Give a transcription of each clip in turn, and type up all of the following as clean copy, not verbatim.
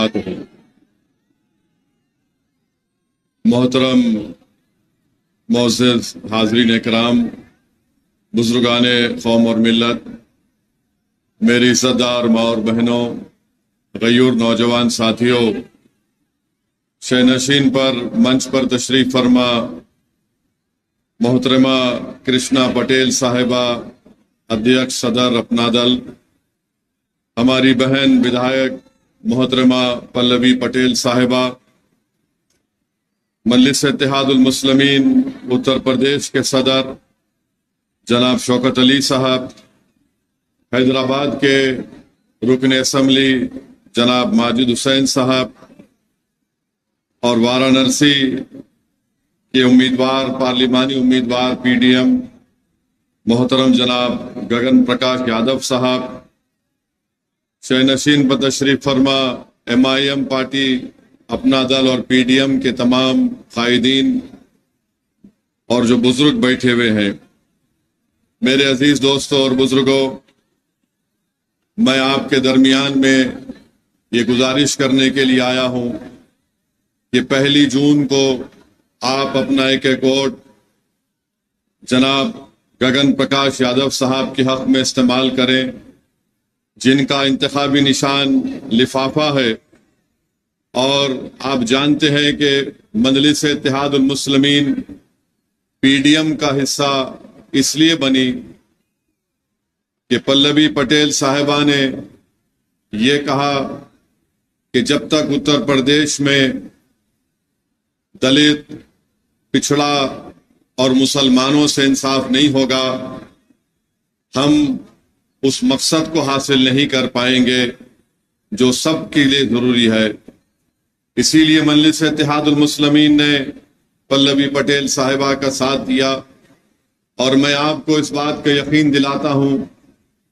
وبرکاتہ۔ محترم معزز حاضرین اکرام، بزرگان قوم اور ملت، میری عزت دار ماں اور بہنوں، غیور نوجوان ساتھیوں، شہنشین پر منچ پر تشریف فرما محترمہ کرشنا پٹیل صاحبہ، ادھیکش صدر اپنا دل، ہماری بہن ودھایک محترمہ پلوی پٹیل صاحبہ، مجلس اتحاد المسلمین اتر پردیش کے صدر جناب شوکت علی صاحب، حیدرآباد کے رکن اسمبلی جناب ماجد حسین صاحب، اور وارانسی کے امیدوار پارلیمانی امیدوار پی ڈی ایم محترم جناب گگن پرکاش یادو صاحب، شہنشین پر تشریف فرما MIM پارٹی اپنا دل اور پی ڈی ایم کے تمام قائدین اور جو بزرگ بیٹھے ہوئے ہیں، میرے عزیز دوستوں اور بزرگوں، میں آپ کے درمیان میں یہ گزارش کرنے کے لیے آیا ہوں کہ 1 جون کو آپ اپنا ایک ووٹ جناب گگن پرکاش یادو صاحب کے حق میں استعمال کریں، جن کا انتخابی نشان لفافہ ہے، اور آپ جانتے ہیں کہ مجلس اتحاد المسلمین پی ڈی ایم کا حصہ اس لیے بنی کہ پلوی پٹیل صاحبہ نے یہ کہا کہ جب تک اتر پردیش میں دلت، پچھڑا اور مسلمانوں سے انصاف نہیں ہوگا، ہم اس مقصد کو حاصل نہیں کر پائیں گے جو سب کے لیے ضروری ہے۔ اسی لیے مجلس اتحاد المسلمین نے پلوی پٹیل صاحبہ کا ساتھ دیا، اور میں آپ کو اس بات کا یقین دلاتا ہوں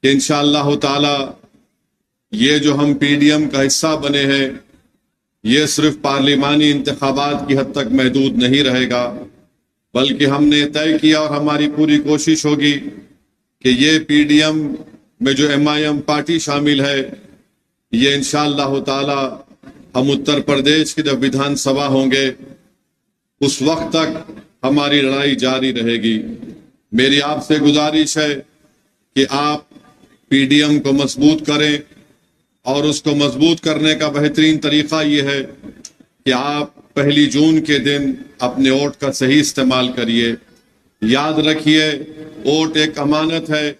کہ انشاءاللہ تعالی یہ جو ہم پی ڈی ایم کا حصہ بنے ہیں، یہ صرف پارلیمانی انتخابات کی حد تک محدود نہیں رہے گا، بلکہ ہم نے طے کیا اور ہماری پوری کوشش ہوگی کہ یہ پی ڈی ایم میں جو MIM پارٹی شامل ہے، یہ انشاءاللہ تعالی ہم اتر پردیش کے جب ودھان سبھا ہوں گے اس وقت تک ہماری لڑائی جاری رہے گی۔ میری آپ سے گزارش ہے کہ آپ پی ڈی ایم کو مضبوط کریں، اور اس کو مضبوط کرنے کا بہترین طریقہ یہ ہے کہ آپ 1 جون کے دن اپنے ووٹ کا صحیح استعمال کریے۔ یاد رکھیے، ووٹ ایک امانت ہے،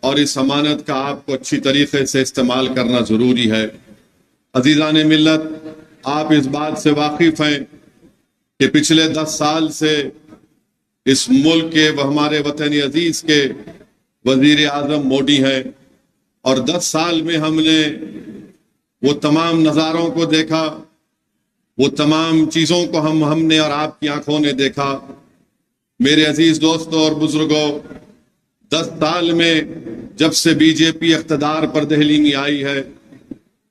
اور اس امانت کا آپ کو اچھی طریقے سے استعمال کرنا ضروری ہے۔ عزیزان ملت، آپ اس بات سے واقف ہیں کہ پچھلے 10 سال سے اس ملک کے ہمارے وطن عزیز کے وزیر اعظم مودی ہیں، اور 10 سال میں ہم نے وہ تمام نظاروں کو دیکھا، وہ تمام چیزوں کو ہم نے اور آپ کی آنکھوں نے دیکھا۔ میرے عزیز دوستوں اور بزرگوں، 10 سال میں جب سے بی جے پی اقتدار پر دہلی میں آئی ہے،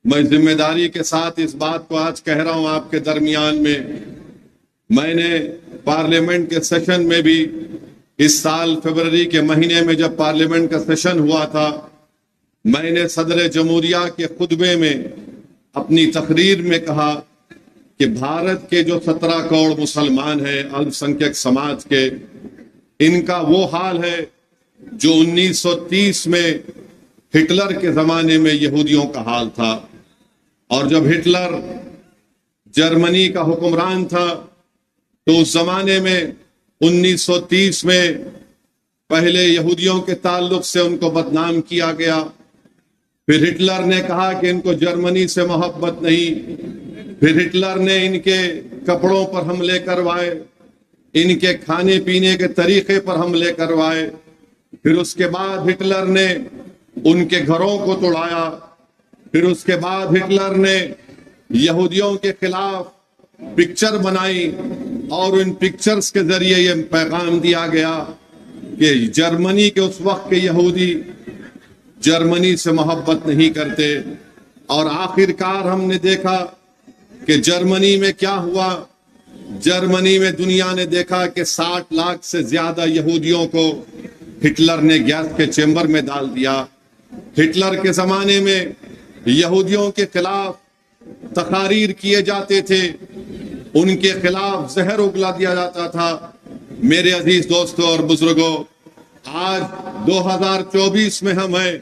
میں ذمہ داری کے ساتھ اس بات کو آج کہہ رہا ہوں آپ کے درمیان میں نے پارلیمنٹ کے سیشن میں بھی اس سال فروری کے مہینے میں جب پارلیمنٹ کا سیشن ہوا تھا، میں نے صدر جمہوریہ کے خطبے میں اپنی تقریر میں کہا کہ بھارت کے جو 17 کروڑ مسلمان ہیں الپ سنکھیک سماج کے، ان کا وہ حال ہے جو 1930 میں ہٹلر کے زمانے میں یہودیوں کا حال تھا۔ اور جب ہٹلر جرمنی کا حکمران تھا تو اس زمانے میں 1930 میں پہلے یہودیوں کے تعلق سے ان کو بدنام کیا گیا، پھر ہٹلر نے کہا کہ ان کو جرمنی سے محبت نہیں، پھر ہٹلر نے ان کے کپڑوں پر حملے کروائے، ان کے کھانے پینے کے طریقے پر حملے کروائے، پھر اس کے بعد ہٹلر نے ان کے گھروں کو توڑایا، پھر اس کے بعد ہٹلر نے یہودیوں کے خلاف پکچر بنائی، اور ان پکچرز کے ذریعے یہ پیغام دیا گیا کہ جرمنی کے اس وقت کے یہودی جرمنی سے محبت نہیں کرتے۔ اور آخر کار ہم نے دیکھا کہ جرمنی میں کیا ہوا۔ جرمنی میں دنیا نے دیکھا کہ 60 لاکھ سے زیادہ یہودیوں کو ہٹلر نے گیس کے چیمبر میں ڈال دیا۔ ہٹلر کے زمانے میں یہودیوں کے خلاف تقاریر کیے جاتے تھے، ان کے خلاف زہر اگلا دیا جاتا تھا۔ میرے عزیز دوستوں اور بزرگوں، آج 2024 میں ہم ہیں۔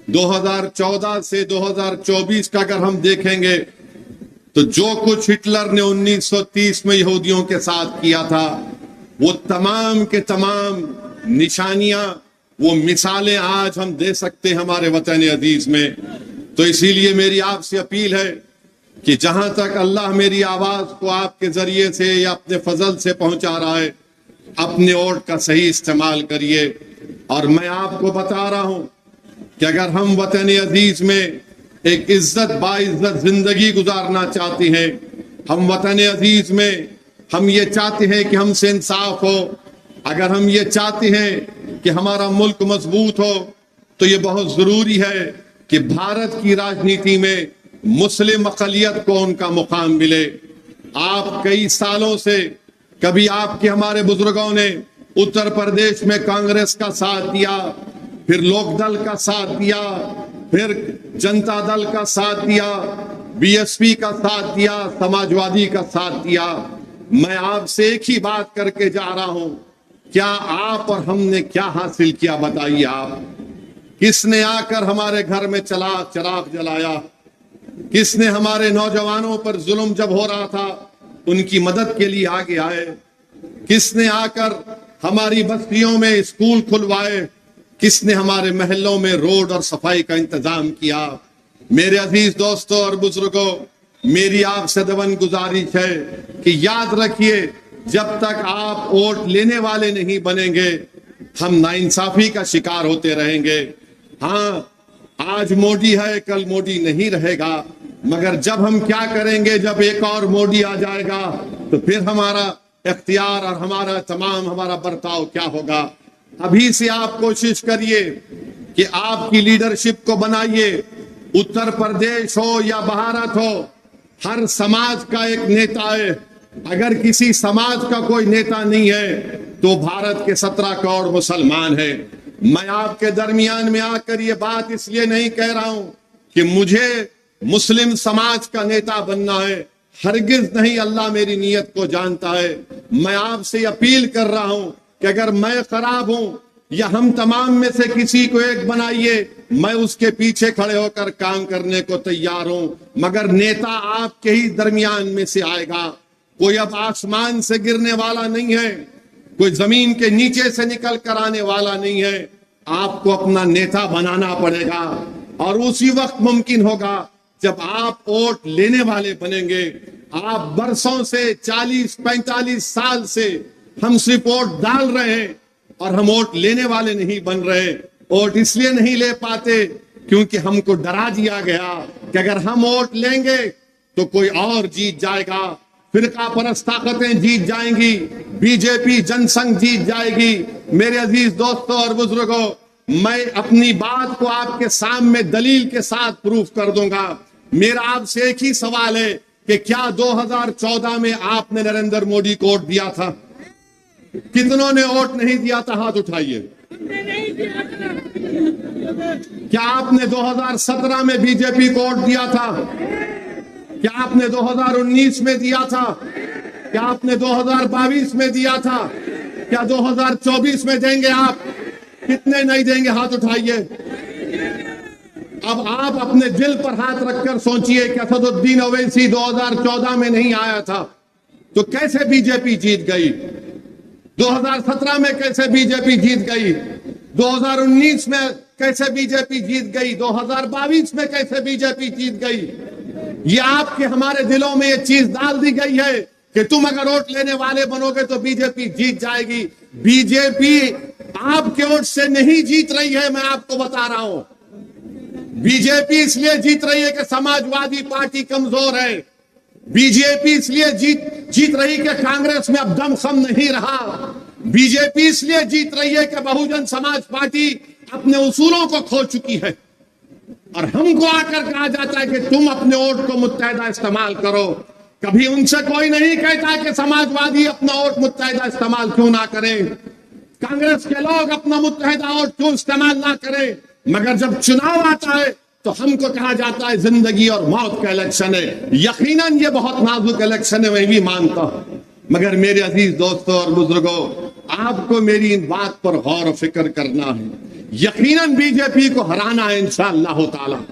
2014 سے 2024 کا اگر ہم دیکھیں گے تو جو کچھ ہٹلر نے 1930 میں یہودیوں کے ساتھ کیا تھا، وہ تمام کے تمام نشانیاں، وہ مثالیں آج ہم دے سکتے ہیں ہمارے وطن عزیز میں۔ تو اسی لیے میری آپ سے اپیل ہے کہ جہاں تک اللہ میری آواز کو آپ کے ذریعے سے یا اپنے فضل سے پہنچا رہا ہے، اپنے ووٹ کا صحیح استعمال کریے۔ اور میں آپ کو بتا رہا ہوں کہ اگر ہم وطن عزیز میں ایک عزت باعزت زندگی گزارنا چاہتے ہیں، ہم وطن عزیز میں ہم یہ چاہتے ہیں کہ ہم سے انصاف ہو، اگر ہم یہ چاہتے ہیں کہ ہمارا ملک مضبوط ہو، تو یہ بہت ضروری ہے کہ بھارت کی راجنیتی میں مسلم اقلیت کو ان کا مقام ملے۔ آپ کئی سالوں سے، کبھی آپ کے ہمارے بزرگوں نے اتر پردیش میں کانگریس کا ساتھ دیا، پھر لوک دل کا ساتھ دیا، پھر جنتا دل کا ساتھ دیا، بی ایس پی کا ساتھ دیا، سماجوادی کا ساتھ دیا۔ میں آپ سے ایک ہی بات کر کے جا رہا ہوں، کیا آپ اور ہم نے کیا حاصل کیا؟ بتائیے آپ۔ کس نے آ کر ہمارے گھر میں چراغ جلایا؟ کس نے ہمارے نوجوانوں پر ظلم جب ہو رہا تھا ان کی مدد کے لیے آگے آئے؟ کس نے آ کر ہماری بستیوں میں اسکول کھلوائے؟ کس نے ہمارے محلوں میں روڈ اور صفائی کا انتظام کیا؟ میرے عزیز دوستوں اور بزرگوں، میری آپ سے دبن گزارش ہے کہ یاد رکھیے، جب تک آپ ووٹ لینے والے نہیں بنیں گے، ہم ناانصافی کا شکار ہوتے رہیں گے۔ ہاں، آج موڈی ہے، کل موڈی نہیں رہے گا، مگر جب ہم کیا کریں گے، جب ایک اور موڈی آ جائے گا تو پھر ہمارا اختیار اور ہمارا برتاؤ کیا ہوگا؟ ابھی سے آپ کوشش کریے کہ آپ کی لیڈرشپ کو بنائیے۔ اتر پردیش ہو یا بھارت ہو، ہر سماج کا ایک نیتا ہے۔ اگر کسی سماج کا کوئی نیتا نہیں ہے تو بھارت کے 17 کروڑ مسلمان ہیں۔ میں آپ کے درمیان میں آ کر یہ بات اس لیے نہیں کہہ رہا ہوں کہ مجھے مسلم سماج کا نیتا بننا ہے، ہرگز نہیں، اللہ میری نیت کو جانتا ہے۔ میں آپ سے اپیل کر رہا ہوں کہ اگر میں خراب ہوں یا ہم تمام میں سے کسی کو ایک بنائیے، میں اس کے پیچھے کھڑے ہو کر کام کرنے کو تیار ہوں، مگر نیتا آپ کے ہی درمیان میں سے آئے گا۔ کوئی اب آسمان سے گرنے والا نہیں ہے، کوئی زمین کے نیچے سے نکل کر آنے والا نہیں ہے۔ آپ کو اپنا نیتا بنانا پڑے گا، اور اسی وقت ممکن ہوگا جب آپ ووٹ لینے والے بنیں گے۔ آپ برسوں سے 40-45 سال سے ہم صرف ووٹ ڈال رہے ہیں اور ہم ووٹ لینے والے نہیں بن رہے۔ ووٹ اس لیے نہیں لے پاتے کیونکہ ہم کو ڈرا دیا گیا کہ اگر ہم ووٹ لیں گے تو کوئی اور جیت جائے گا، فرقہ پرست طاقتیں جیت جائیں گی، بی جے پی جن سنگھ جیت جائے گی۔ میرے عزیز دوستوں اور بزرگوں، میں اپنی بات کو آپ کے سامنے دلیل کے ساتھ پروف کر دوں گا۔ میرا آپ سے ایک ہی سوال ہے کہ کیا 2014 میں آپ نے نریندر مودی کو ووٹ دیا تھا؟ کتنوں نے ووٹ نہیں دیا تھا؟ ہاتھ اٹھائیے۔ کیا آپ نے 2017 میں بی جے پی کو ووٹ دیا تھا؟ کیا آپ نے 2019 میں دیا تھا؟ کیا آپ نے 2022 میں دیا تھا؟ کیا 2024 میں دیں گے آپ؟ کتنے نہیں دیں گے؟ ہاتھ اٹھائیے۔ اب آپ اپنے دل پر ہاتھ رکھ کر سوچئے کہ اسد الدین اویسی 2014 میں نہیں آیا تھا تو کیسے بی جے پی جیت گئی؟ 2017 میں کیسے بی جے پی جیت گئی؟ 2019 میں کیسے بی جے پی جیت گئی؟ 2022 میں کیسے بی جے پی جیت گئی؟ یہ آپ کے ہمارے دلوں میں یہ چیز ڈال دی گئی ہے کہ تم اگر ووٹ لینے والے بنو گے تو بی جے پی جیت جائے گی۔ بی جے پی آپ کے ووٹ سے نہیں جیت رہی ہے، میں آپ کو بتا رہا ہوں۔ بی جے پی اس لیے جیت رہی ہے کہ سماجوادی پارٹی کمزور ہے۔ بی جے پی اس لیے جیت رہی کہ کانگریس میں اب دم خم نہیں رہا۔ بی جے پی اس لیے جیت رہی ہے کہ بہوجن سماج پارٹی اپنے اصولوں کو کھو چکی ہے، اور ہم کو آ کر کہا جاتا ہے کہ تم اپنے ووٹ کو متحدہ استعمال کرو۔ کبھی ان سے کوئی نہیں کہتا کہ سماجوادی اپنا ووٹ متحدہ استعمال کیوں نہ کریں، کانگریس کے لوگ اپنا متحدہ ووٹ کیوں استعمال نہ کریں، مگر جب چناؤ آتا ہے تو ہم کو کہا جاتا ہے زندگی اور موت کا الیکشن ہے. یقیناً یہ بہت نازک الیکشن ہے، میں بھی مانتا ہوں، مگر میرے عزیز دوستوں اور بزرگوں، آپ کو میری ان بات پر غور و فکر کرنا ہے. یقیناً بی جے پی کو ہرانا ہے انشاءاللہ تعالی.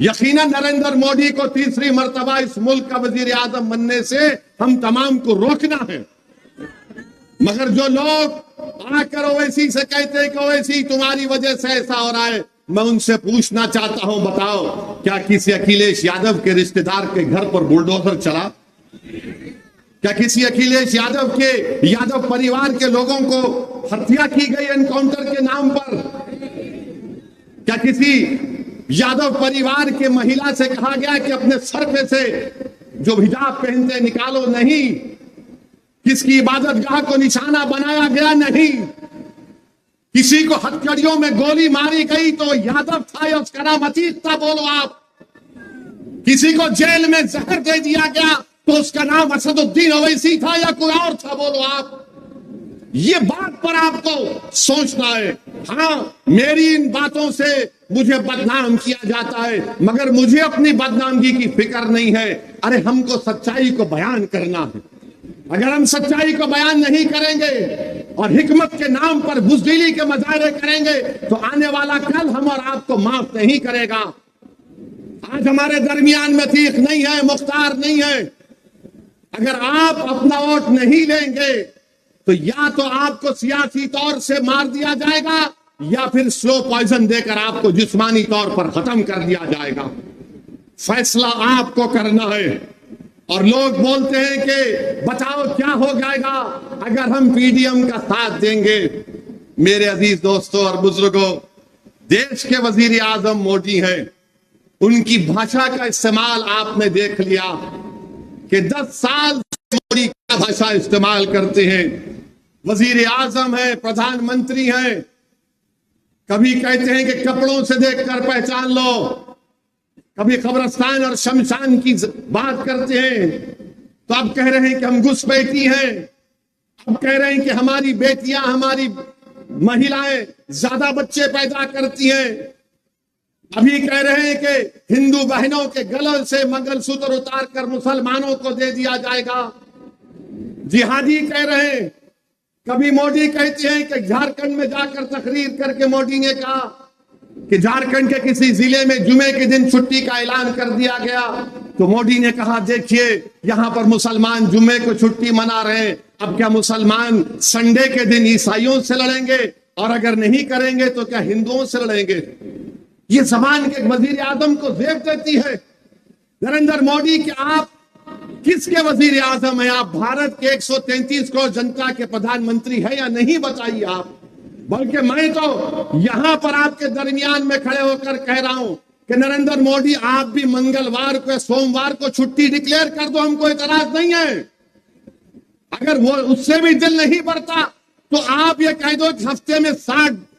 یقیناً نریندر مودی کو تیسری مرتبہ اس ملک کا وزیر اعظم بننے سے ہم تمام کو روکنا ہے. مگر جو لوگ آ کر اویسی سے کہتے ہیں کہ اویسی تمہاری وجہ سے ایسا ہو رہا ہے، میں ان سے پوچھنا چاہتا ہوں، بتاؤ کیا کسی اکھلیش یادو کے رشتہ دار کے گھر پر بلڈوزر چلا؟ کیا کسی اکھلیش یادو کے یادو پریوار کے لوگوں کو ہتیا کی گئی انکاؤنٹر کے نام پر؟ کیا کسی یادو پریوار کے مہیلا سے کہا گیا کہ اپنے سر پہ سے جو حجاب پہنتے نکالو؟ نہیں. کس کی عبادت گاہ کو نشانہ بنایا گیا؟ نہیں. کسی کو ہتھکڑیوں میں گولی ماری گئی تو یادو تھا یا اس کا نام عتیق تھا؟ بولو آپ. کسی کو جیل میں زہر دے دیا گیا تو اس کا نام اسد الدین اویسی تھا یا کوئی اور تھا؟ بولو آپ. یہ بات پر آپ کو سوچنا ہے. ہاں، میری ان باتوں سے مجھے بدنام کیا جاتا ہے، مگر مجھے اپنی بدنامگی کی فکر نہیں ہے. ارے ہم کو سچائی کو بیان کرنا ہے. اگر ہم سچائی کو بیان نہیں کریں گے اور حکمت کے نام پر بزدلی کے مظاہرے کریں گے تو آنے والا کل ہم اور آپ کو معاف نہیں کرے گا. آج ہمارے درمیان میں عتیق نہیں ہے، مختار نہیں ہے. اگر آپ اپنا ووٹ نہیں لیں گے تو یا تو آپ کو سیاسی طور سے مار دیا جائے گا یا پھر سلو پوائزن دے کر آپ کو جسمانی طور پر ختم کر دیا جائے گا. فیصلہ آپ کو کرنا ہے. اور لوگ بولتے ہیں کہ بتاؤ کیا ہو جائے گا اگر ہم پی ڈی ایم کا ساتھ دیں گے. میرے عزیز دوستوں اور بزرگوں، دیش کے وزیر اعظم مودی ہیں. ان کی بھاشا کا استعمال آپ نے دیکھ لیا کہ 10 سال سے مودی کیا بھاشا استعمال کرتے ہیں. وزیر اعظم ہیں، پردھان منتری ہیں، کبھی کہتے ہیں کہ کپڑوں سے دیکھ کر پہچان لو، کبھی قبرستان اور شمشان کی بات کرتے ہیں، تو اب کہہ رہے ہیں کہ ہم گھسپیٹی ہیں، اب کہہ رہے ہیں کہ ہماری بیٹیاں، ہماری مہیلائیں زیادہ بچے پیدا کرتی ہیں، ابھی کہہ رہے ہیں کہ ہندو بہنوں کے گلے سے منگل سوتر اتار کر مسلمانوں کو دے دیا جائے گا، جہادی کہہ رہے ہیں. کبھی مودی کہتے ہیں کہ جھارکھنڈ میں جا کر تقریر کر کے مودی نے کہا کہ جھارکھنڈ کے کسی ضلع میں جمعے کے دن چھٹی کا اعلان کر دیا گیا تو مودی نے کہا دیکھیے یہاں پر مسلمان جمعے کو چھٹی منا رہے ہیں، اب کیا مسلمان سنڈے کے دن عیسائیوں سے لڑیں گے؟ اور اگر نہیں کریں گے تو کیا ہندوؤں سے لڑیں گے؟ یہ زبان کے وزیر اعظم کو زیب دیتی ہے. نریندر مودی کہ آپ کس کے وزیر اعظم ہیں؟ آپ بھارت کے 133 کروڑ جنتا کے پردھان منتری ہیں یا نہیں؟ بتائیے آپ. بلکہ میں تو یہاں پر آپ کے درمیان میں کھڑے ہو کر کہہ رہا ہوں کہ نریندر مودی آپ بھی منگلوار کو سوموار کو چھٹی ڈکلیئر کر دو، ہم کو اعتراض نہیں ہے. اگر وہ اس سے بھی دل نہیں بھرتا تو آپ یہ کہہ دو کہ ہفتے میں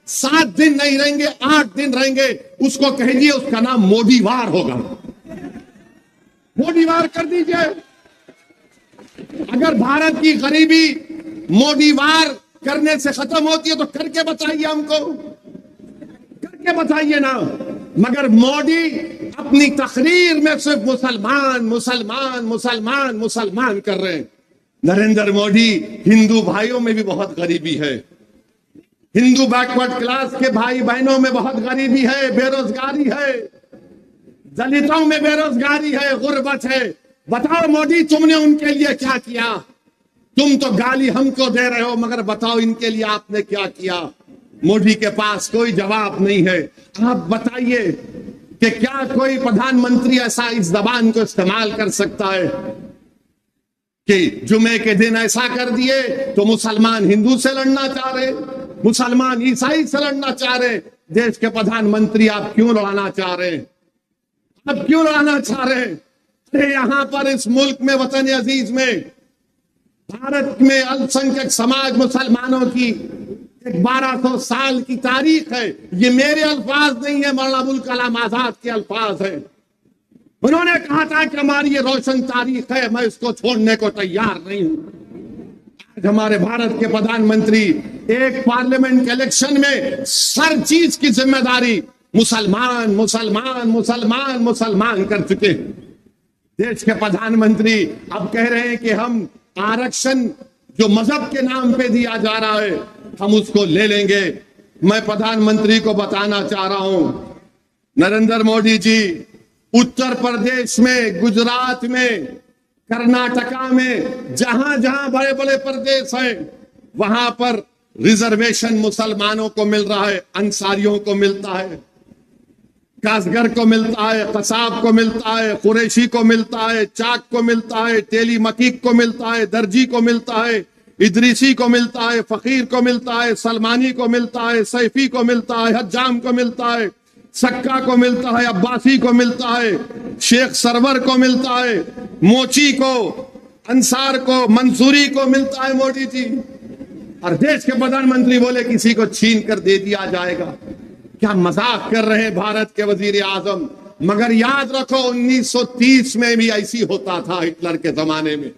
7 دن نہیں رہیں گے، 8 دن رہیں گے، اس کو کہیے اس کا نام مودی وار ہوگا. مودی وار کر دیجئے. اگر بھارت کی غریبی مودی وار کرنے سے ختم ہوتی ہے تو کر کے بتائیے، ہم کو کر کے بتائیے نا. مگر مودی اپنی تقریر میں صرف مسلمان مسلمان مسلمان مسلمان کر رہے ہیں. نریندر مودی ہندو بھائیوں میں بھی بہت غریبی ہے، ہندو بیکورڈ کلاس کے بھائی بہنوں میں بہت غریبی ہے، بے روزگاری ہے، دلتوں میں بے روزگاری ہے، غربت ہے. بتاؤ مودی تم نے ان کے لیے کیا کیا؟ تم تو گالی ہم کو دے رہے ہو، مگر بتاؤ ان کے لیے آپ نے کیا کیا؟ مودی کے پاس کوئی جواب نہیں ہے. آپ بتائیے کہ کیا کوئی پردھان منتری ایسا اس زبان کو استعمال کر سکتا ہے کہ جمعے کے دن ایسا کر دیے تو مسلمان ہندو سے لڑنا چاہ رہے، مسلمان عیسائی سے لڑنا چاہ رہے. دیش کے پردھان منتری آپ کیوں لڑانا چاہ رہے ہیں؟ آپ کیوں لڑانا چاہ رہے ہیں؟ یہاں پر اس ملک میں، وطن عزیز میں، بھارت میں السنکھیک سماج مسلمانوں کی 1200 سال کی تاریخ ہے. یہ میرے الفاظ نہیں ہے، مولانا ابوالکلام آزاد کے الفاظ ہیں. انہوں نے کہا تھا کہ ہماری یہ روشن تاریخ ہے، میں اس کو چھوڑنے کو تیار نہیں ہوں. آج ہمارے بھارت کے پردھان منتری ایک پارلیمنٹ کے الیکشن میں ہر چیز کی ذمہ داری مسلمان مسلمان مسلمان مسلمان کر چکے ہیں. دیش کے پردھان منتری اب کہہ رہے ہیں کہ ہم آرکشن جو مذہب کے نام پہ دیا جا رہا ہے ہم اس کو لے لیں گے. میں پردھان منتری کو بتانا چاہ رہا ہوں نریندر مودی جی، اتر پردیش میں، گجرات میں، کرناٹکا میں، جہاں جہاں بڑے بڑے پردیش ہیں وہاں پر ریزرویشن مسلمانوں کو مل رہا ہے، انصاریوں کو ملتا ہے، کاسگر کو ملتا ہے، قصاب کو ملتا ہے، قریشی کو ملتا ہے، چاک کو ملتا ہے، تیلی مکیک کو ملتا ہے، درجی کو ملتا ہے، ادریسی کو ملتا ہے، فقیر کو ملتا ہے، سلمانی کو ملتا ہے، سیفی کو ملتا ہے، حجام کو ملتا ہے، سکا کو ملتا ہے، عباسی کو ملتا ہے، شیخ سرور کو ملتا ہے، موچی کو، انصار کو، منصوری کو ملتا ہے. مودی جی اور دیش کے پردھان منتری بولے کسی کو چھین کر دے دیا جائے گا. کیا مذاق کر رہے بھارت کے وزیر اعظم. مگر یاد رکھو 1930 میں بھی ایسی ہوتا تھا. ہٹلر کے زمانے میں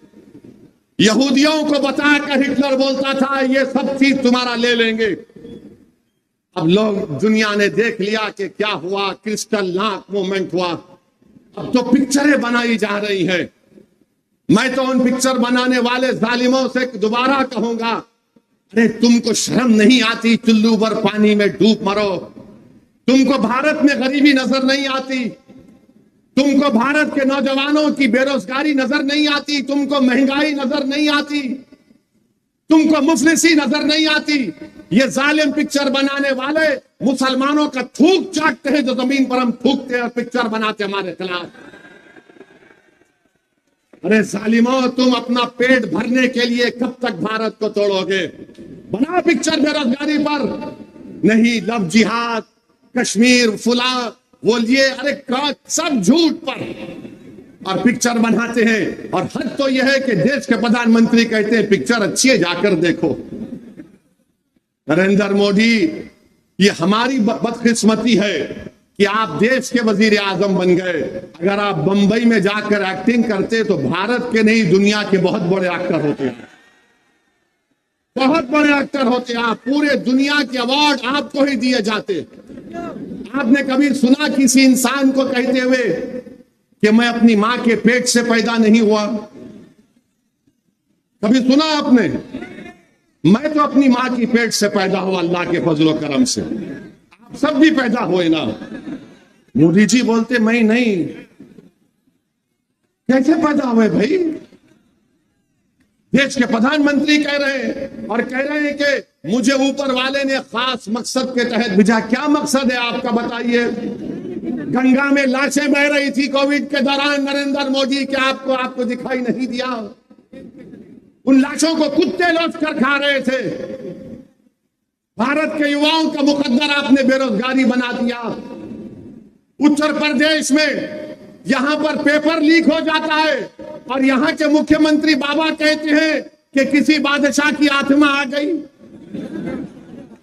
یہودیوں کو بتا کر ہٹلر بولتا تھا یہ سب چیز تمہارا لے لیں گے. اب لوگ دنیا نے دیکھ لیا کہ کیا ہوا، کرسٹل لاک موومنٹ ہوا. اب تو پکچریں بنائی جا رہی ہیں. میں تو ان پکچر بنانے والے ظالموں سے دوبارہ کہوں گا، ارے تم کو شرم نہیں آتی؟ چلو بھر پانی میں ڈوب مرو. تم کو بھارت میں غریبی نظر نہیں آتی؟ تم کو بھارت کے نوجوانوں کی بے روزگاری نظر نہیں آتی؟ تم کو مہنگائی نظر نہیں آتی؟ تم کو مفلسی نظر نہیں آتی؟ یہ ظالم پکچر بنانے والے مسلمانوں کا تھوک چاٹتے ہیں جو زمین پر ہم تھوکتے ہیں اور پکچر بناتے ہمارے خلاف. ارے ظالموں، تم اپنا پیٹ بھرنے کے لیے کب تک بھارت کو توڑو گے؟ بنا پکچر بے روزگاری پر. نہیں، لو جہاد، کشمیر، فلاں، وہ لیے، ارے سب جھوٹ پر اور پکچر بناتے ہیں. اور حد تو یہ ہے کہ دیش کے پردھان منتری کہتے ہیں پکچر اچھی ہے، جا کر دیکھو. نریندر مودی، یہ ہماری بدقسمتی ہے کہ آپ دیش کے وزیر اعظم بن گئے. اگر آپ بمبئی میں جا کر ایکٹنگ کرتے تو بھارت کے نہیں دنیا کے بہت بڑے ایکٹر ہوتے ہیں. بہت بڑے ایکٹر ہوتے ہیں آپ. پورے دنیا کے ایوارڈ آپ کو ہی دیے جاتے. آپ نے کبھی سنا کسی انسان کو کہتے ہوئے کہ میں اپنی ماں کے پیٹ سے پیدا نہیں ہوا؟ کبھی سنا آپ نے؟ میں تو اپنی ماں کی پیٹ سے پیدا ہوا اللہ کے فضل و کرم سے. آپ سب بھی پیدا ہوئے نا. مودی جی بولتے میں نہیں. کیسے پیدا ہوئے بھائی؟ دیش کے پردھان منتری کہہ رہے ہیں اور کہہ رہے ہیں کہ مجھے اوپر والے نے خاص مقصد کے تحت بھیجا. کیا مقصد ہے آپ کا بتائیے؟ گنگا میں لاشیں بہ رہی تھی کووڈ کے دوران نریندر مودی، کے آپ کو دکھائی نہیں دیا؟ ان لاشوں کو کتے لوٹ کر کھا رہے تھے. بھارت کے یواؤں کا مقدر آپ نے بے روزگاری بنا دیا. اتر پردیش میں یہاں پر پیپر لیک ہو جاتا ہے اور یہاں کے مکھیہ منتری بابا کہتے ہیں کہ کسی بادشاہ کی آتما آ گئی.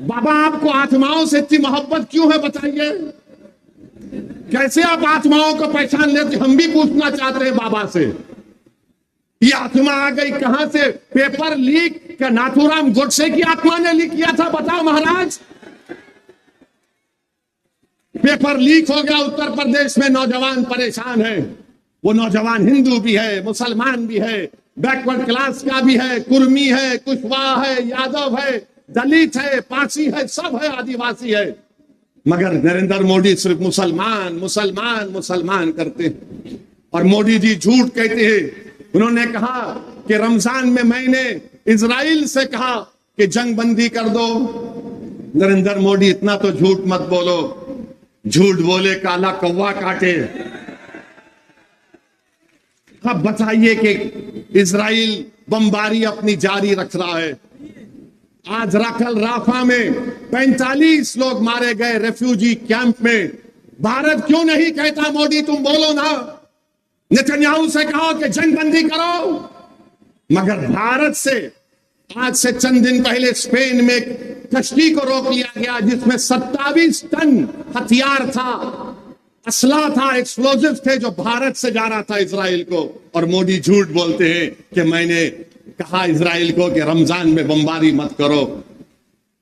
بابا آپ کو آتماؤں سے اتنی محبت کیوں ہے بتائیے؟ کیسے آپ آتماؤں کو پہچان لیتے؟ ہم بھی پوچھنا چاہتے ہیں بابا سے. یہ آتما آ گئی کہاں سے؟ پیپر لیک کیا ناتھو رام گوڈسے کی آتما نے لیک کیا تھا؟ بتاؤ مہاراج. پیپر لیک ہو گیا. اتر پردیش میں نوجوان پریشان ہیں. وہ نوجوان ہندو بھی ہے، مسلمان بھی ہے، بیکورڈ کلاس کا بھی ہے، کرمی ہے، کشواہا ہے، یادو ہے، دلت ہے، پارسی ہے، سب ہے، آدیواسی ہے. مگر نریندر مودی صرف مسلمان مسلمان مسلمان کرتے ہیں. اور مودی جی جھوٹ کہتے ہیں. انہوں نے کہا کہ رمضان میں نے اسرائیل سے کہا کہ جنگ بندی کر دو. نریندر مودی اتنا تو جھوٹ مت بولو. جھوٹ بولے کالا کوا کاٹے. اب بتائیے کہ اسرائیل بمباری اپنی جاری رکھ رہا ہے. آج رافا میں 45 لوگ مارے گئے ریفیوجی کیمپ میں. بھارت کیوں نہیں کہتا مودی تم بولو نا؟ نیتنیاہو سے کہو کہ جنگ بندی کرو. مگر بھارت سے آج سے چند دن پہلے اسپین میں کشتی کو روک لیا گیا جس میں 27 ٹن ہتھیار تھا، اسلحہ تھا، ایکسپلوزیو تھے جو بھارت سے جا رہا تھا اسرائیل کو. اور مودی جھوٹ بولتے ہیں کہ میں نے کہا اسرائیل کو کہ رمضان میں بمباری مت کرو.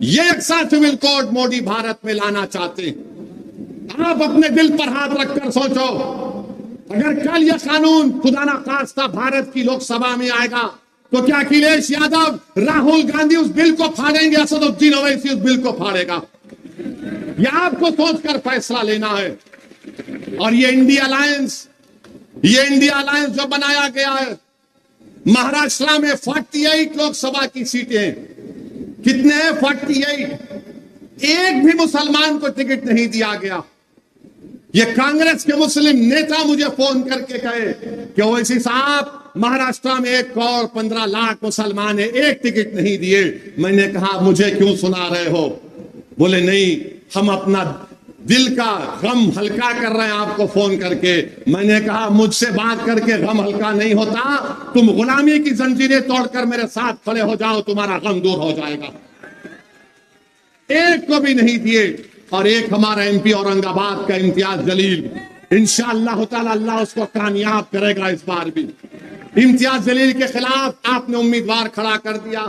یہ یکساں سول کوڈ موڈی بھارت میں لانا چاہتے ہیں۔ آپ اپنے دل پر ہاتھ رکھ کر سوچو، اگر کل یہ قانون خدا نہ خواستہ بھارت کی لوک سبھا میں آئے گا تو کیا اکھلیش یادو، راہل گاندھی اس بل کو پھاڑیں گے؟ اسد الدین اویسی اس بل کو پھاڑے گا؟ یہ آپ کو سوچ کر فیصلہ لینا ہے۔ اور یہ انڈیا الائنس جو بنایا گیا ہے، مہاراشٹر میں 48 لوک سبھا کی سیٹیں، کتنے ہیں؟ 48۔ ایک بھی مسلمان کو ٹکٹ نہیں دیا گیا۔ یہ کانگریس کے مسلم نیتا مجھے فون کر کے کہے کہ اویسی صاحب، مہاراشٹر میں 1.15 کروڑ مسلمان ہیں، ایک ٹکٹ نہیں دیے۔ میں نے کہا مجھے کیوں سنا رہے ہو؟ بولے نہیں، ہم اپنا دل کا غم ہلکا کر رہے ہیں آپ کو فون کر کے۔ میں نے کہا مجھ سے بات کر کے غم ہلکا نہیں ہوتا، تم غلامی کی زنجیریں توڑ کر میرے ساتھ کھڑے ہو جاؤ، تمہارا غم دور ہو جائے گا۔ ایک کو بھی نہیں دیے۔ اور ایک ہمارا ایم پی اورنگ آباد کا امتیاز جلیل، انشاءاللہ تعالی اللہ اس کو کامیاب کرے گا۔ اس بار بھی امتیاز جلیل کے خلاف آپ نے امیدوار کھڑا کر دیا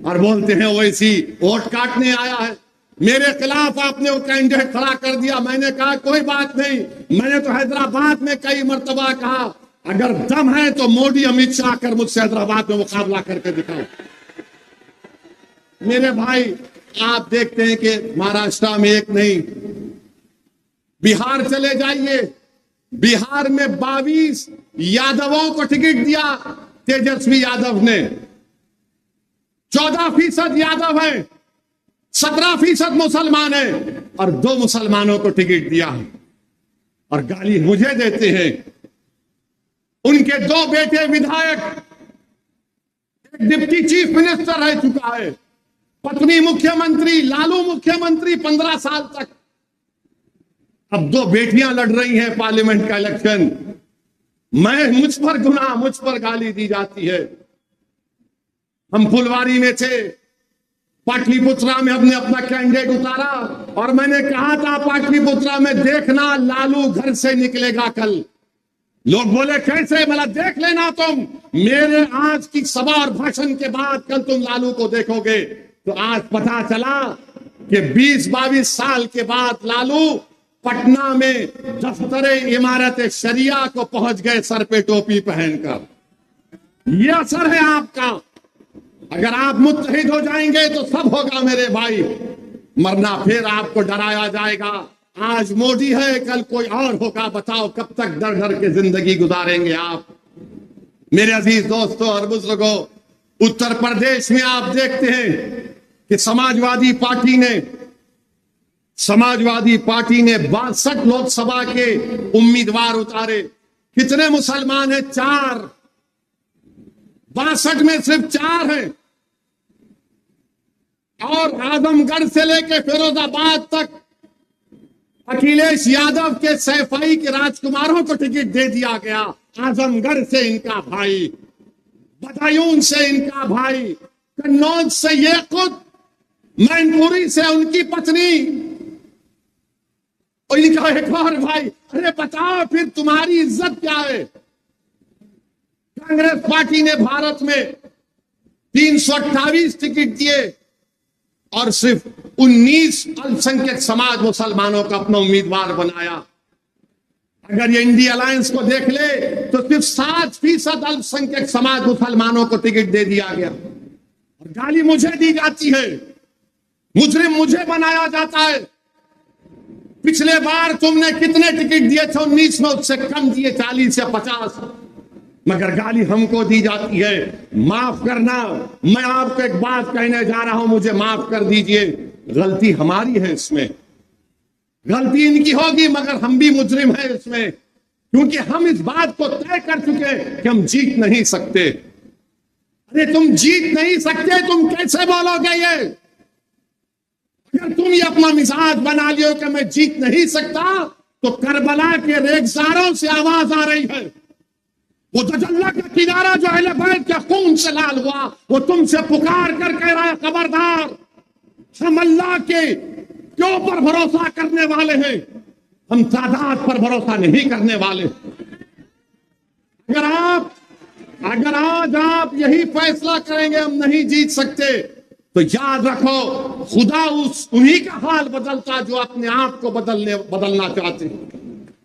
اور بولتے ہیں اویسی ووٹ کاٹنے آیا ہے۔ میرے خلاف آپ نے وہ کینڈیڈیٹ کھڑا کر دیا۔ میں نے کہا کوئی بات نہیں، میں نے تو حیدرآباد میں کئی مرتبہ کہا اگر دم ہے تو مودی امت شاہ کر مجھ سے حیدرآباد میں مقابلہ کر کے دکھاؤ۔ میرے بھائی، آپ دیکھتے ہیں کہ مہاراشٹر میں ایک نہیں، بہار چلے جائیے، بہار میں 22 یادووں کو ٹکٹ دیا تیجسوی یادو نے۔ 14% یادو ہیں، 17% مسلمان ہیں، اور 2 مسلمانوں کو ٹکٹ دیا ہے۔ اور گالی مجھے دیتے ہیں۔ ان کے 2 بیٹے ودھائک، ایک ڈپٹی چیف منسٹر رہ چکا ہے، پتنی مکھیہ منتری، لالو مکھیہ منتری 15 سال تک۔ اب 2 بیٹیاں لڑ رہی ہیں پارلیمنٹ کا الیکشن۔ مجھ پر گناہ، مجھ پر گالی دی جاتی ہے۔ ہم پھلواری میں تھے، پاٹلی پترا میں ہم نے اپنا کینڈیڈیٹ اتارا اور میں نے کہا تھا پاٹلی پترا میں دیکھنا لالو گھر سے نکلے گا کل۔ لوگ بولے کیسے؟ بلا دیکھ لینا تم، میرے آج کی سبھا اور بھاشن کے بعد کل تم لالو کو دیکھو گے۔ تو آج پتا چلا کہ 20-22 سال کے بعد لالو پٹنہ میں دفتر عمارت شریعہ کو پہنچ گئے سر پہ ٹوپی پہن کر۔ یہ اثر ہے آپ کا۔ اگر آپ متحد ہو جائیں گے تو سب ہوگا میرے بھائی، مرنا پھر آپ کو ڈرایا جائے گا۔ آج مودی ہے، کل کوئی اور ہوگا، بتاؤ کب تک ڈر ڈر کے زندگی گزاریں گے آپ؟ میرے عزیز دوستوں اور بزرگوں، اتر پردیش میں آپ دیکھتے ہیں کہ سماجوادی پارٹی نے 62 لوک سبھا کے امیدوار اتارے۔ کتنے مسلمان ہیں؟ 4۔ 62 میں صرف 4 ہیں۔ اور اعظم گڑھ سے لے کے فیروز آباد تک اکھلیش یادو کے سیفائی کے راجکماروں کو ٹکٹ دے دیا گیا۔ اعظم گڑھ سے ان کا بھائی، بدایون سے ان کا بھائی، کنوج سے یہ خود، مین پوری سے ان کی پتنی، اور ان کا ایک اور بھائی۔ ارے بتاؤ پھر تمہاری عزت کیا ہے؟ کانگریس پارٹی نے بھارت میں 328 ٹکٹ دیے اور صرف 19 السنکھیک سماج مسلمانوں کا اپنا امیدوار بنایا۔ اگر یہ انڈیا الائنس کو دیکھ لے تو صرف 7% السنکھیک سماج مسلمانوں کو ٹکٹ دے دیا گیا۔ اور گالی مجھے دی جاتی ہے، مجرم مجھے بنایا جاتا ہے۔ پچھلے بار تم نے کتنے ٹکٹ دیے تھے؟ 19 میں، اس سے کم دیے، 40 یا 50، مگر گالی ہم کو دی جاتی ہے۔ معاف کرنا، میں آپ کو ایک بات کہنے جا رہا ہوں، مجھے معاف کر دیجئے، غلطی ہماری ہے، اس میں غلطی ان کی ہوگی، مگر ہم بھی مجرم ہیں اس میں، کیونکہ ہم اس بات کو طے کر چکے کہ ہم جیت نہیں سکتے۔ ارے تم جیت نہیں سکتے، تم کیسے بولو گے یہ؟ اگر تم یہ اپنا مزاج بنا لیو کہ میں جیت نہیں سکتا، تو کربلا کے ریگزاروں سے آواز آ رہی ہے، وہ دجلہ کا کنارہ جو اہل بیت کے خون سے لال ہوا، وہ تم سے پکار کر کہہ رہا ہے خبردار، ہم اللہ کے اوپر بھروسہ کرنے والے ہیں، ہم تعداد پر بھروسہ نہیں کرنے والے۔ اگر آج آپ یہی فیصلہ کریں گے ہم نہیں جیت سکتے، تو یاد رکھو خدا انہی کا حال بدلتا جو اپنے آپ کو بدلنا چاہتے ہیں۔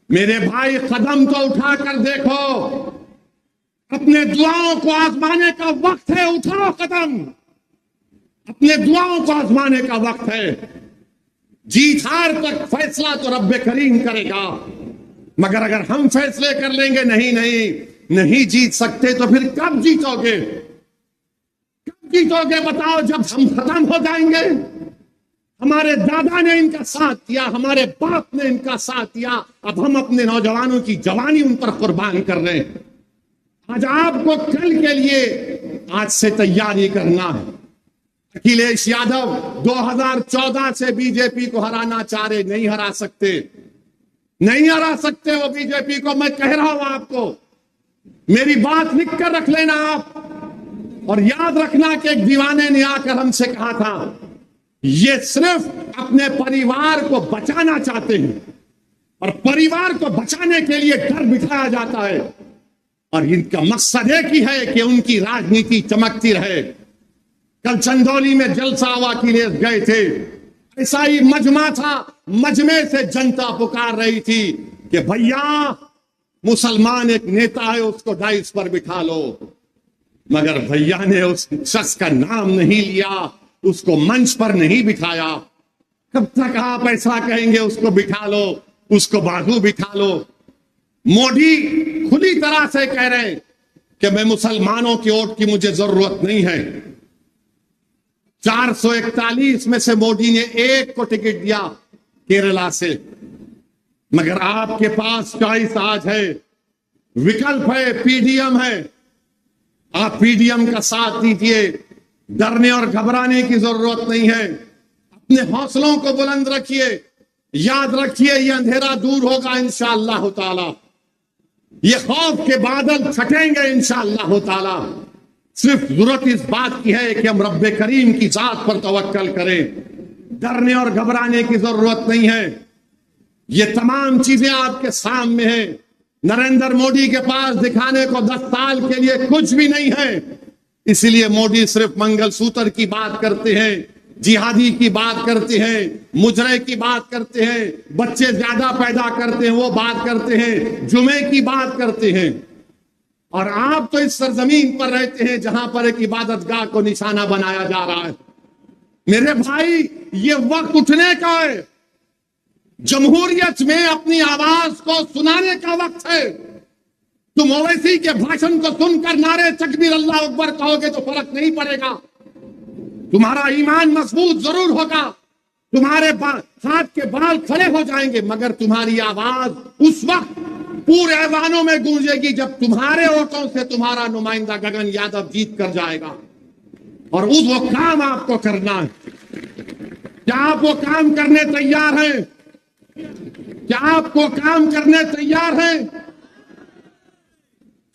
میرے بھائی قدم تو اٹھا کر دیکھو، اپنے دعاؤں کو آزمانے کا وقت ہے، اٹھاؤ قدم، اپنے دعاؤں کو آزمانے کا وقت ہے۔ جیت ہار تک فیصلہ تو رب کریم کرے گا، مگر اگر ہم فیصلے کر لیں گے نہیں جیت سکتے، تو پھر کب جیتو گے؟ کب جیتو گے بتاؤ؟ جب ہم ختم ہو جائیں گے۔ ہمارے دادا نے ان کا ساتھ دیا، ہمارے باپ نے ان کا ساتھ دیا، اب ہم اپنے نوجوانوں کی جوانی ان پر قربان کر رہے ہیں۔ آج آپ کو کل کے لیے آج سے تیاری کرنا ہے۔ اکھلیش یادو 2014 سے بی جے پی کو ہرانا چاہ رہے، نہیں ہرا سکتے، نہیں ہرا سکتے وہ بی جے پی کو۔ میں کہہ رہا ہوں آپ کو، میری بات لکھ کر رکھ لینا آپ، اور یاد رکھنا کہ ایک دیوانے نے آ کر ہم سے کہا تھا یہ صرف اپنے پریوار کو بچانا چاہتے ہیں، اور پریوار کو بچانے کے لیے ڈر بٹھایا جاتا ہے، اور ان کا مقصد ایک ہی ہے کہ ان کی راجنیتی چمکتی رہے۔ کل چندولی میں جلسہ ہوا کے لیے گئے تھے، ایسا ہی مجمع تھا، مجمع سے جنتا پکار رہی تھی کہ بھیا مسلمان ایک نیتا ہے، اس کو ڈائس پر بٹھا لو، مگر بھیا نے اس شخص کا نام نہیں لیا، اس کو منچ پر نہیں بٹھایا۔ کب تک آپ ایسا کہیں گے اس کو بٹھا لو، اس کو بازو بٹھا لو؟ مودی کھلی طرح سے کہہ رہے ہیں کہ میں مسلمانوں کی ووٹ کی مجھے ضرورت نہیں ہے۔ 441 میں سے مودی نے ایک کو ٹکٹ دیا کیرلا سے، مگر آپ کے پاس چوائس آج ہے، وکلپ ہے، پی ڈی ایم ہے۔ آپ پی ڈی ایم کا ساتھ دیجیے، ڈرنے اور گھبرانے کی ضرورت نہیں ہے۔ اپنے حوصلوں کو بلند رکھیے، یاد رکھیے یہ اندھیرا دور ہوگا انشاءاللہ تعالی، یہ خوف کے بادل چھٹیں گے انشاءاللہ تعالی۔ صرف ضرورت اس بات کی ہے کہ ہم رب کریم کی ذات پر توکل کریں، ڈرنے اور گھبرانے کی ضرورت نہیں ہے۔ یہ تمام چیزیں آپ کے سامنے ہیں۔ نریندر مودی کے پاس دکھانے کو 10 سال کے لیے کچھ بھی نہیں ہے، اس لیے مودی صرف منگل سوتر کی بات کرتے ہیں، جہادی کی بات کرتے ہیں، مجرے کی بات کرتے ہیں، بچے زیادہ پیدا کرتے ہیں وہ بات کرتے ہیں، جمعے کی بات کرتے ہیں۔ اور آپ تو اس سرزمین پر رہتے ہیں جہاں پر ایک عبادت گاہ کو نشانہ بنایا جا رہا ہے۔ میرے بھائی یہ وقت اٹھنے کا ہے، جمہوریت میں اپنی آواز کو سنانے کا وقت ہے۔ تم اویسی کے بھاشن کو سن کر نعرے تکبیر اللہ اکبر کہو گے تو فرق نہیں پڑے گا، تمہارا ایمان مضبوط ضرور ہوگا، تمہارے ہاتھ کے بال کھڑے ہو جائیں گے، مگر تمہاری آواز اس وقت پورے ایوانوں میں گونجے گی جب تمہارے ووٹوں سے تمہارا نمائندہ گگن یادو جیت کر جائے گا، اور وہ کام آپ کو کرنا ہے۔ کیا آپ وہ کام کرنے تیار ہیں؟ کیا آپ وہ کام کرنے تیار ہیں؟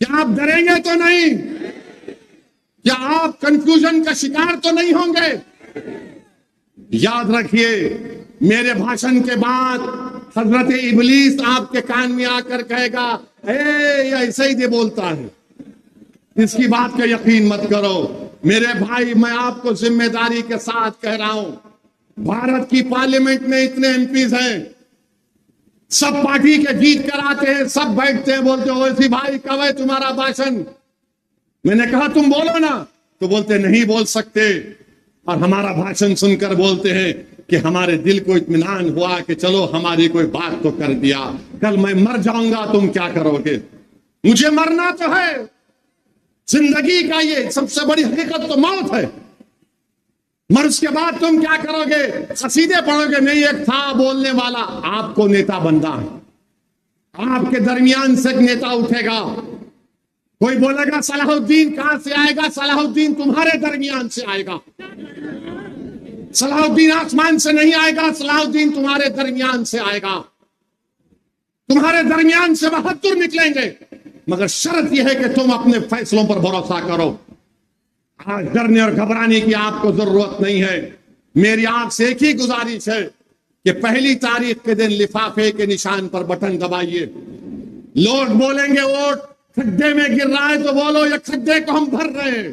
کیا آپ ڈریں گے تو نہیں؟ کیا آپ کنفیوژن کا شکار تو نہیں ہوں گے؟ یاد رکھیے میرے بھاشن کے بعد حضرت ابلیس آپ کے کان میں آ کر کہے گا یہ ایسے ہی دے بولتا ہے، اس کی بات کا یقین مت کرو۔ میرے بھائی میں آپ کو ذمہ داری کے ساتھ کہہ رہا ہوں، بھارت کی پارلیمنٹ میں اتنے ایم پیز ہیں، سب پارٹی کے جیت کر آتے ہیں، سب بیٹھتے ہیں، بولتے ہو اویسی بھائی کب ہے تمہارا بھاشن؟ میں نے کہا تم بولو نا، تو بولتے نہیں بول سکتے، اور ہمارا بھاشن سن کر بولتے ہیں کہ ہمارے دل کو اطمینان ہوا کہ چلو ہماری کوئی بات تو کر دیا، کل میں مر جاؤں گا تم کیا کرو گے؟ مجھے مرنا تو ہے، زندگی کا یہ سب سے بڑی حقیقت تو موت ہے، مر اس کے بعد تم کیا کرو گے؟ قصیدے پڑھو گے؟ نہیں، ایک تھا بولنے والا، آپ کو نیتا بننا ہے، آپ کے درمیان سے ایک نیتا اٹھے گا، کوئی بولے گا صلاح الدین کہاں سے آئے گا؟ صلاح الدین تمہارے درمیان سے آئے گا، صلاح الدین آسمان سے نہیں آئے گا، صلاح الدین تمہارے درمیان سے آئے گا، تمہارے درمیان سے 72 نکلیں گے، مگر شرط یہ ہے کہ تم اپنے فیصلوں پر بھروسہ کرو۔ آج ڈرنے اور گھبرانے کی آپ کو ضرورت نہیں ہے۔ میری آپ سے ایک ہی گزارش ہے کہ پہلی تاریخ کے دن لفافے کے نشان پر بٹن دبائیے۔ لوگ بولیں گے ووٹ کھڈے میں گر رہا ہے تو بولو یہ کھڈے کو ہم بھر رہے ہیں،